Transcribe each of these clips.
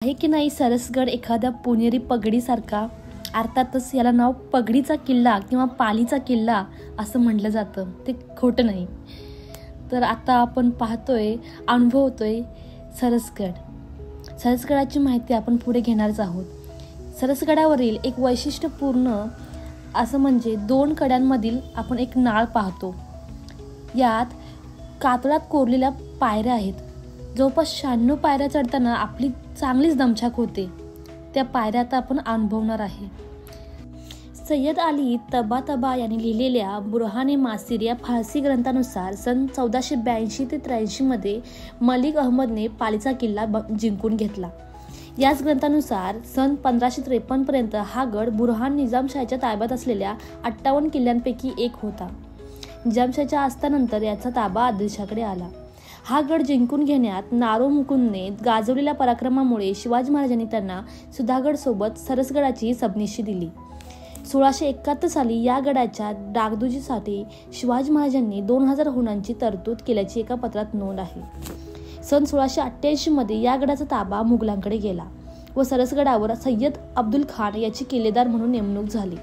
आहे की नाही सरसगड एखाद्या पुणेरी पगडीसारखा? अर्थातच याला नाव पगडीचा किल्ला किंवा पालीचा किल्ला असं म्हटलं जातं, ते खोटं नाही. तर आता आपण पाहतोय, अनुभवतोय सरसगडाची माहिती आपण पुढे घेणारच आहोत. सरसगडावरील एक वैशिष्ट्यपूर्ण असं म्हणजे 2 कड्यांमधील आपण एक नाळ पाहतो. यात कातळात कोरलेल्या पायऱ्या आहेत. जवळपास 96 पायऱ्या चढताना आपली चांगलीच दमछाक होते. त्या पायऱ्या आता आपण अनुभवणार आहे. सय्यद अली तबातबा यांनी लिहिलेल्या बुरहाने मासिर या फारसी ग्रंथानुसार सन 1482 ते 83 मध्ये मलिक अहमदने पालीचा किल्ला जिंकून घेतला. याच ग्रंथानुसार सन 1553 पर्यंत हा गड बुरहान निजामशाहीच्या ताब्यात असलेल्या 58 किल्ल्यांपैकी एक होता. निजामशाहीच्या अस्तानंतर याचा ताबा आदिलशाहकडे आला. हा गड जिंकून घेण्यात नारो मुकुंदने गाजवलेल्या पराक्रमामुळे शिवाजी महाराजांनी त्यांना सुधागड सोबत सरसगडाची सबनिशी दिली. 1671 साली या गडाच्या डागडुजीसाठी शिवाजी महाराजांनी 2000 हुणांची तरतूद केल्याची एका पत्रात नोंद आहे. सन 1688 मध्ये या गडाचा ताबा मुघलांकडे गेला व सरसगडावर सय्यद अब्दुल खान याची किल्लेदार म्हणून नेमणूक झाली.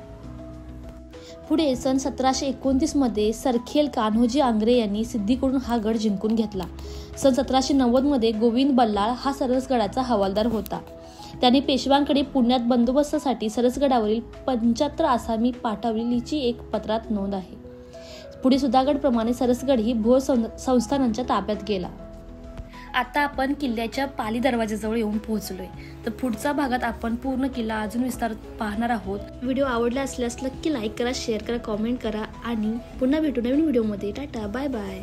पुढे सन 1729 मध्ये सरखेल कान्होजी आंग्रे यांनी सिद्दीकडून हा गड जिंकून घेतला. सन 1790 मध्ये गोविंद बल्लाळ हा सरसगडाचा हवालदार होता. त्याने पेशव्यांकडे पुण्यात बंदोबस्तासाठी सरसगडावरील 75 आसामी पाठवलेलीची एक पत्रात नोंद आहे. पुढे सुधागडप्रमाणे सरसगड ही भोर संस्थानांच्या ताब्यात गेला. आता आपण किल्ल्याच्या पाली दरवाजाजवळ येऊन पोहोचलोय. तर पुढच्या भागात आपण पूर्ण किल्ला अजून विस्तार पाहणार आहोत. व्हिडिओ आवडला असल्यास नक्की लाईक करा, शेअर करा, कॉमेंट करा आणि पुन्हा भेटू नवीन व्हिडिओमध्ये. Tata, bye bye.